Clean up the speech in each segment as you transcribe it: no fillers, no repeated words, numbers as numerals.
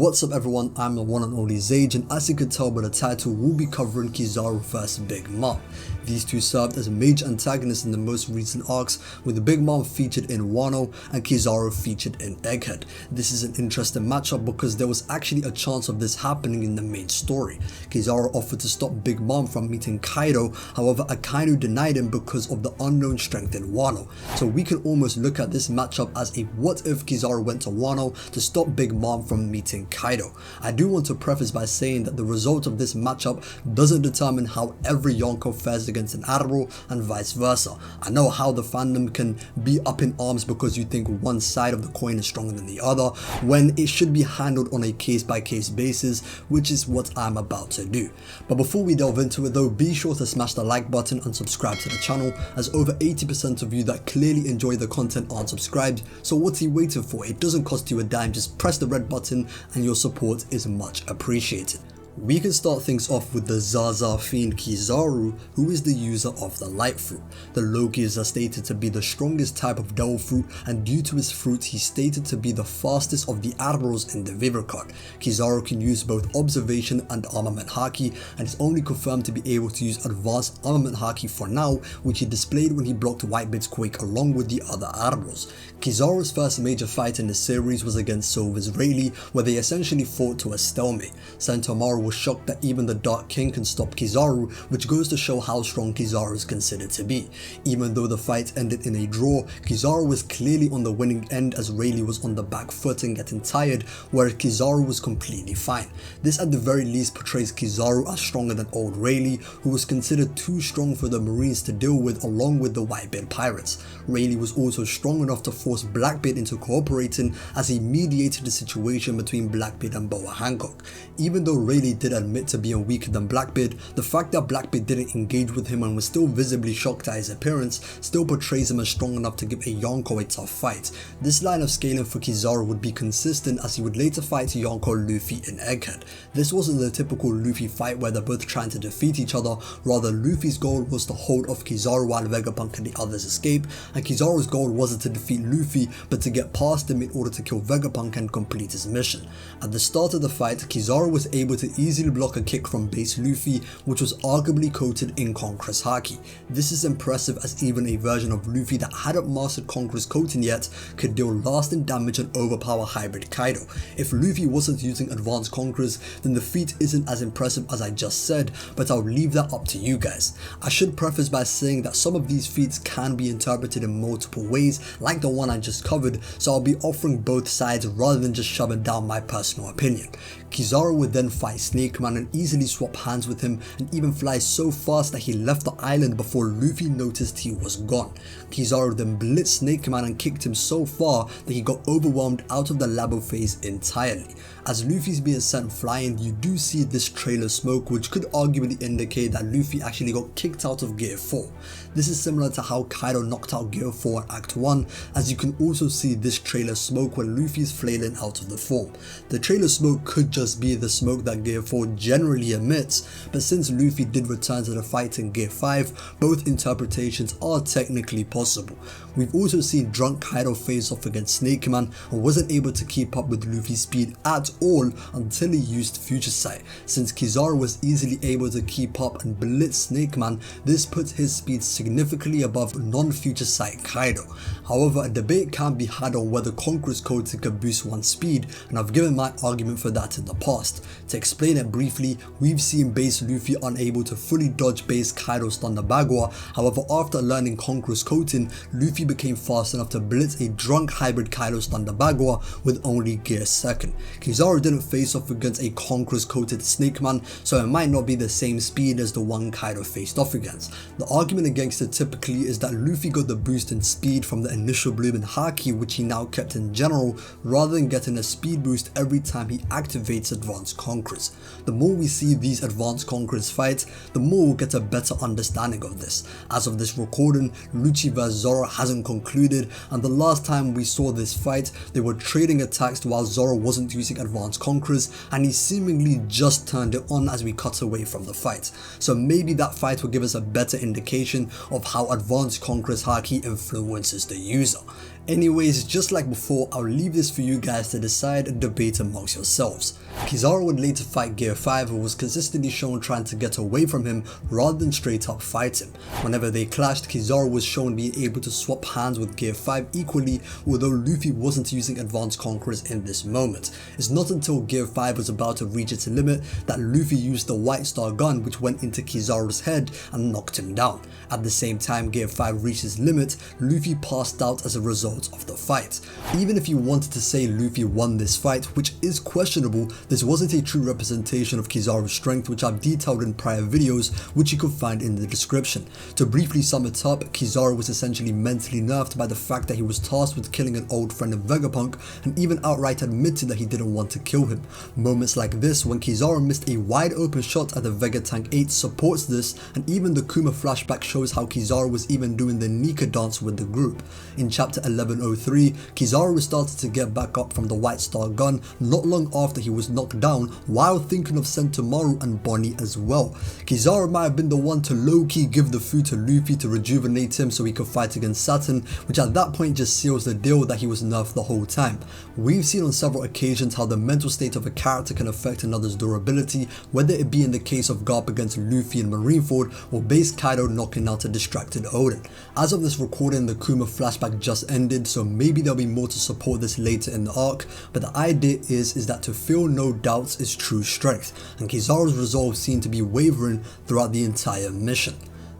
What's up everyone, I'm the one and only Zage, and as you can tell by the title, we'll be covering Kizaru vs Big Mom. These two served as major antagonists in the most recent arcs, with the Big Mom featured in Wano and Kizaru featured in Egghead. This is an interesting matchup because there was actually a chance of this happening in the main story. Kizaru offered to stop Big Mom from meeting Kaido, however Akainu denied him because of the unknown strength in Wano. So we can almost look at this matchup as a what if Kizaru went to Wano to stop Big Mom from meeting Kaido. I do want to preface by saying that the result of this matchup doesn't determine how every Yonko fares against an Admiral and vice versa. I know how the fandom can be up in arms because you think one side of the coin is stronger than the other, when it should be handled on a case-by-case basis, which is what I'm about to do. But before we delve into it though, be sure to smash the like button and subscribe to the channel, as over 80% of you that clearly enjoy the content aren't subscribed, so what's he waiting for? It doesn't cost you a dime, just press the red button and your support is much appreciated. We can start things off with the Zaza fiend Kizaru, who is the user of the light fruit. The Lokias are stated to be the strongest type of devil fruit, and due to his fruit he's stated to be the fastest of the admirals in the Viver card. Kizaru can use both observation and armament haki, and is only confirmed to be able to use advanced armament haki for now, which he displayed when he blocked Whitebeard's quake along with the other admirals. Kizaru's first major fight in the series was against Silver's Rayleigh, where they essentially fought to a stalemate. Sentomaru was shocked that even the Dark King can stop Kizaru, which goes to show how strong Kizaru is considered to be. Even though the fight ended in a draw, Kizaru was clearly on the winning end as Rayleigh was on the back foot and getting tired, whereas Kizaru was completely fine. This at the very least portrays Kizaru as stronger than old Rayleigh, who was considered too strong for the Marines to deal with along with the Whitebeard pirates. Rayleigh was also strong enough to force Blackbeard into cooperating as he mediated the situation between Blackbeard and Boa Hancock. Even though Rayleigh did admit to being weaker than Blackbeard, the fact that Blackbeard didn't engage with him and was still visibly shocked at his appearance still portrays him as strong enough to give a Yonko a tough fight. This line of scaling for Kizaru would be consistent as he would later fight Yonko Luffy in Egghead. This wasn't the typical Luffy fight where they're both trying to defeat each other, rather Luffy's goal was to hold off Kizaru while Vegapunk and the others escape, and Kizaru's goal wasn't to defeat Luffy but to get past him in order to kill Vegapunk and complete his mission. At the start of the fight, Kizaru was able to easily block a kick from base Luffy, which was arguably coated in Conqueror's Haki. This is impressive as even a version of Luffy that hadn't mastered Conqueror's coating yet could deal lasting damage and overpower Hybrid Kaido. If Luffy wasn't using advanced Conquerors, then the feat isn't as impressive as I just said, but I'll leave that up to you guys. I should preface by saying that some of these feats can be interpreted in multiple ways, like the one I just covered, so I'll be offering both sides rather than just shoving down my personal opinion. Kizaru would then fight Snake Man and easily swap hands with him, and even fly so fast that he left the island before Luffy noticed he was gone. Kizaru then blitzed Snake Man and kicked him so far that he got overwhelmed out of the Labo phase entirely. As Luffy's being sent flying, you do see this trail of smoke, which could arguably indicate that Luffy actually got kicked out of Gear 4. This is similar to how Kaido knocked out Gear 4 in Act 1, as you can also see this trail of smoke when Luffy's flailing out of the form. The trail of smoke could just be the smoke that Gear 4 generally emits, but since Luffy did return to the fight in Gear 5, both interpretations are technically possible. We've also seen drunk Kaido face off against Snake Man and wasn't able to keep up with Luffy's speed at all until he used Future Sight. Since Kizaru was easily able to keep up and blitz Snake Man, this puts his speed significantly above non-Future Sight Kaido. However, a debate can be had on whether Conqueror's coating can boost one's speed, and I've given my argument for that in the past. To explain it briefly, we've seen base Luffy unable to fully dodge base Kaido's Thunder Bagua. However, after learning Conqueror's coating, Luffy became fast enough to blitz a drunk hybrid Kaido's Thunder Bagua with only Gear 2nd. Kizaru didn't face off against a Conqueror's coated Snake Man, so it might not be the same speed as the one Kaido faced off against. The argument against it typically is that Luffy got the boost in speed from the initial bloom in Haki, which he now kept in general, rather than getting a speed boost every time he activates advanced Conquerors. The more we see these advanced Conquerors fight, the more we'll get a better understanding of this. As of this recording, Lucci vs Zoro hasn't concluded, and the last time we saw this fight, they were trading attacks while Zoro wasn't using advanced Conquerors, and he seemingly just turned it on as we cut away from the fight. So maybe that fight will give us a better indication of how advanced Conqueror's Haki influences the user. Anyways, just like before, I'll leave this for you guys to decide and debate amongst yourselves. Kizaru would later fight Gear 5, who was consistently shown trying to get away from him rather than straight up fight him. Whenever they clashed, Kizaru was shown being able to swap hands with Gear 5 equally, although Luffy wasn't using advanced conquerors in this moment. It's not until Gear 5 was about to reach its limit that Luffy used the White Star gun, which went into Kizaru's head and knocked him down. At the same time Gear 5 reached his limit, Luffy passed out as a result of the fight. Even if you wanted to say Luffy won this fight, which is questionable, this wasn't a true representation of Kizaru's strength, which I've detailed in prior videos, which you can find in the description. To briefly sum it up, Kizaru was essentially mentally nerfed by the fact that he was tasked with killing an old friend of Vegapunk, and even outright admitted that he didn't want to kill him. Moments like this, when Kizaru missed a wide open shot at the Vegatank 8, supports this, and even the Kuma flashback shows how Kizaru was even doing the Nika dance with the group. In chapter 1103, Kizaru started to get back up from the White Star gun not long after he was knocked down, while thinking of Sentomaru and Bonnie as well. Kizaru might have been the one to low-key give the food to Luffy to rejuvenate him so he could fight against Saturn, which at that point just seals the deal that he was nerfed the whole time. We've seen on several occasions how the mental state of a character can affect another's durability, whether it be in the case of Garp against Luffy and Marineford, or base Kaido knocking out a distracted Oden. As of this recording, the Kuma flashback just ended, so maybe there'll be more to support this later in the arc, but the idea is that to feel no doubts is true strength, and Kizaru's resolve seemed to be wavering throughout the entire mission.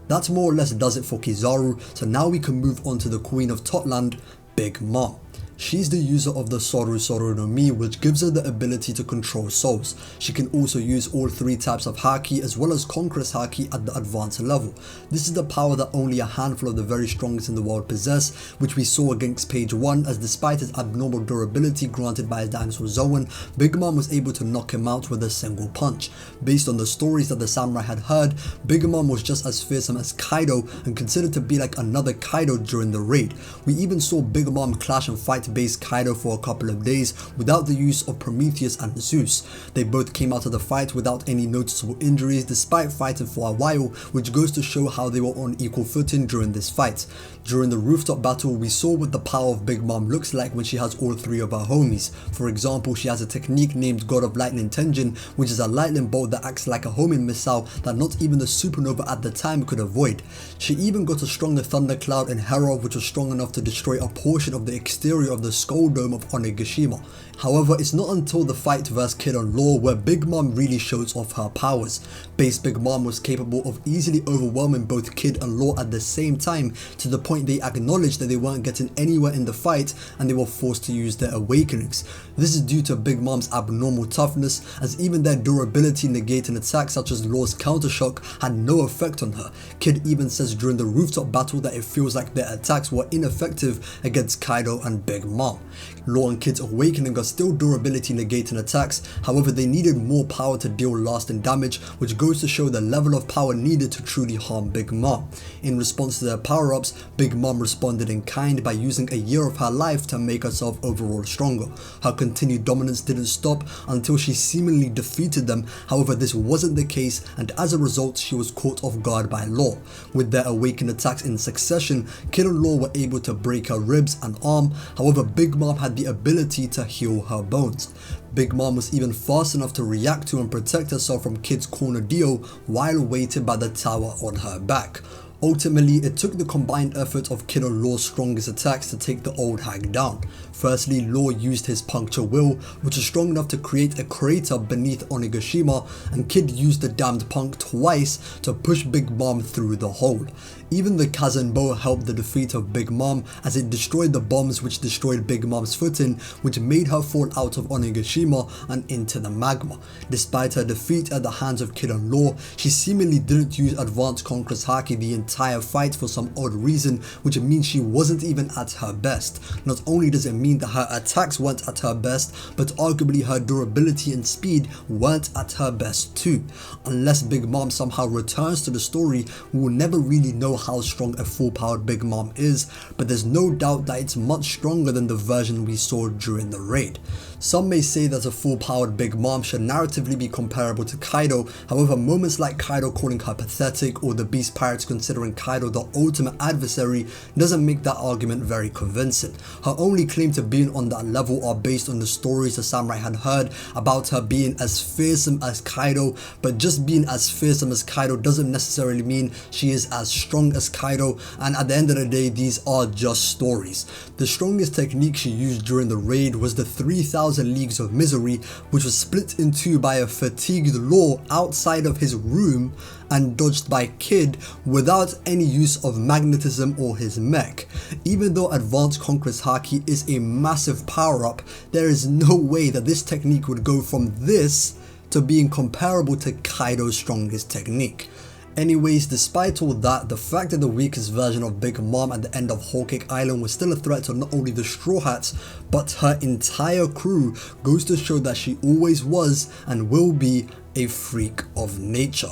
That more or less does it for Kizaru, so now we can move on to the Queen of Totland, Big Mom. She's the user of the Soru Soru no Mi, which gives her the ability to control souls. She can also use all 3 types of Haki as well as Conqueror's Haki at the advanced level. This is the power that only a handful of the very strongest in the world possess, which we saw against Page 1, as despite his abnormal durability granted by his dinosaur Zoan, Big Mom was able to knock him out with a single punch. Based on the stories that the samurai had heard, Big Mom was just as fearsome as Kaido and considered to be like another Kaido during the raid. We even saw Big Mom clash and fight base Kaido for a couple of days without the use of Prometheus and Zeus. They both came out of the fight without any noticeable injuries despite fighting for a while, which goes to show how they were on equal footing during this fight. During the rooftop battle, we saw what the power of Big Mom looks like when she has all 3 of her homies. For example, she has a technique named God of Lightning Tenjin, which is a lightning bolt that acts like a homing missile that not even the supernova at the time could avoid. She even got a stronger thundercloud in Hera, which was strong enough to destroy a portion of the exterior of the Skull Dome of Onigashima. However, it's not until the fight versus Kid and Law where Big Mom really shows off her powers. Base Big Mom was capable of easily overwhelming both Kid and Law at the same time, to the point they acknowledged that they weren't getting anywhere in the fight and they were forced to use their awakenings. This is due to Big Mom's abnormal toughness, as even their durability negating attacks such as Law's countershock had no effect on her. Kid even says during the rooftop battle that it feels like their attacks were ineffective against Kaido and Big Mom. Law and Kid's awakening are still durability negating attacks, however they needed more power to deal lasting damage, which goes to show the level of power needed to truly harm Big Mom. In response to their power-ups, Big Mom responded in kind by using a year of her life to make herself overall stronger. Her continued dominance didn't stop until she seemingly defeated them, however this wasn't the case, and as a result she was caught off guard by Law. With their awakened attacks in succession, Kid and Law were able to break her ribs and arm, however Big Mom had the ability to heal her bones. Big Mom was even fast enough to react to and protect herself from Kid's corner Dio while weighted by the tower on her back. Ultimately, it took the combined effort of Kid and Law's strongest attacks to take the old hag down. Firstly, Law used his Puncture Will, which is strong enough to create a crater beneath Onigashima, and Kid used the damned Punk twice to push Big Mom through the hole. Even the Kazenbo helped the defeat of Big Mom, as it destroyed the bombs which destroyed Big Mom's footing, which made her fall out of Onigashima and into the magma. Despite her defeat at the hands of Kid and Law, she seemingly didn't use Advanced Conqueror's Haki the entire fight for some odd reason, which means she wasn't even at her best. Not only does it mean that her attacks weren't at her best, but arguably her durability and speed weren't at her best too. Unless Big Mom somehow returns to the story, we will never really know how strong a full-powered Big Mom is, but there's no doubt that it's much stronger than the version we saw during the raid. Some may say that a full-powered Big Mom should narratively be comparable to Kaido, however moments like Kaido calling her pathetic or the Beast Pirates considering considering Kaido the ultimate adversary doesn't make that argument very convincing. Her only claim to being on that level are based on the stories the samurai had heard about her being as fearsome as Kaido, but just being as fearsome as Kaido doesn't necessarily mean she is as strong as Kaido, and at the end of the day these are just stories. The strongest technique she used during the raid was the 3000 Leagues of Misery, which was split in two by a fatigued Law outside of his room and dodged by Kid without any use of magnetism or his mech. Even though Advanced Conqueror's Haki is a massive power up, there is no way that this technique would go from this to being comparable to Kaido's strongest technique. Anyways, despite all that, the fact that the weakest version of Big Mom at the end of Whole Cake Island was still a threat to not only the Straw Hats, but her entire crew goes to show that she always was and will be a freak of nature.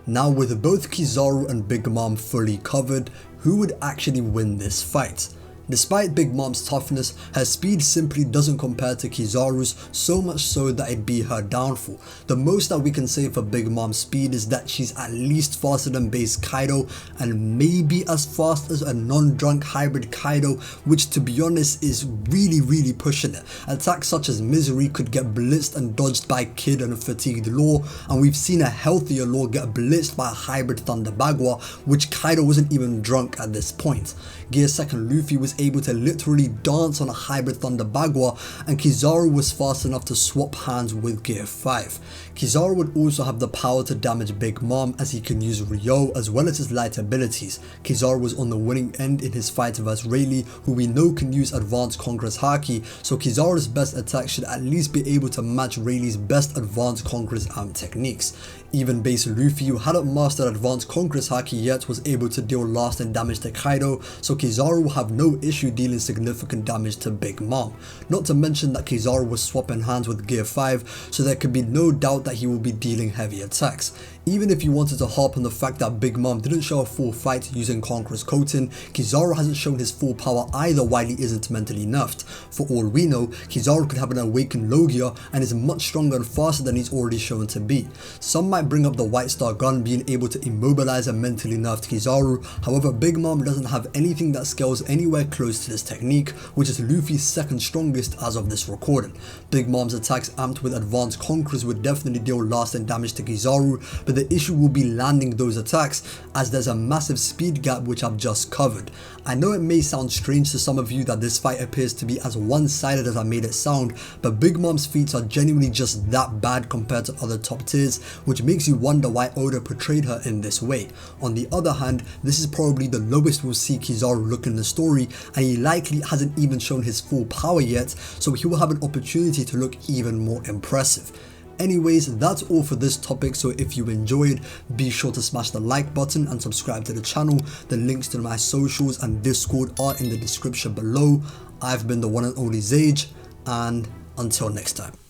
Now, with both Kizaru and Big Mom fully covered, who would actually win this fight? Despite Big Mom's toughness, her speed simply doesn't compare to Kizaru's, so much so that it'd be her downfall. The most that we can say for Big Mom's speed is that she's at least faster than base Kaido and maybe as fast as a non-drunk hybrid Kaido, which to be honest is really pushing it. Attacks such as Misery could get blitzed and dodged by Kid and a fatigued Law, and we've seen a healthier Law get blitzed by a hybrid Thunder Bagua, which Kaido wasn't even drunk at this point. Gear 2nd Luffy was able to literally dance on a hybrid Thunder Bagua, and Kizaru was fast enough to swap hands with Gear 5. Kizaru would also have the power to damage Big Mom as he can use Ryo as well as his light abilities. Kizaru was on the winning end in his fight versus Rayleigh, who we know can use Advanced Conqueror's Haki, so Kizaru's best attack should at least be able to match Rayleigh's best Advanced Conqueror's techniques. Even base Luffy, who hadn't mastered Advanced Conqueror's Haki yet, was able to deal lasting damage to Kaido, so Kizaru will have no issue dealing significant damage to Big Mom. Not to mention that Kizaru was swapping hands with Gear 5, so there could be no doubt that he will be dealing heavy attacks. Even if you wanted to harp on the fact that Big Mom didn't show a full fight using Conqueror's Coating, Kizaru hasn't shown his full power either while he isn't mentally nerfed. For all we know, Kizaru could have an awakened Logia and is much stronger and faster than he's already shown to be. Some might bring up the White Star Gun being able to immobilize a mentally nerfed Kizaru, however Big Mom doesn't have anything that scales anywhere close to this technique, which is Luffy's second strongest as of this recording. Big Mom's attacks amped with Advanced Conquerors would definitely deal lasting damage to Kizaru, but the issue will be landing those attacks as there's a massive speed gap which I've just covered. I know it may sound strange to some of you that this fight appears to be as one-sided as I made it sound, but Big Mom's feats are genuinely just that bad compared to other top tiers, which makes you wonder why Oda portrayed her in this way. On the other hand, this is probably the lowest we'll see Kizaru look in the story, and he likely hasn't even shown his full power yet, so he will have an opportunity to look even more impressive. Anyways, that's all for this topic, so if you enjoyed, be sure to smash the like button and subscribe to the channel. The links to my socials and Discord are in the description below. I've been the one and only Zage, and until next time.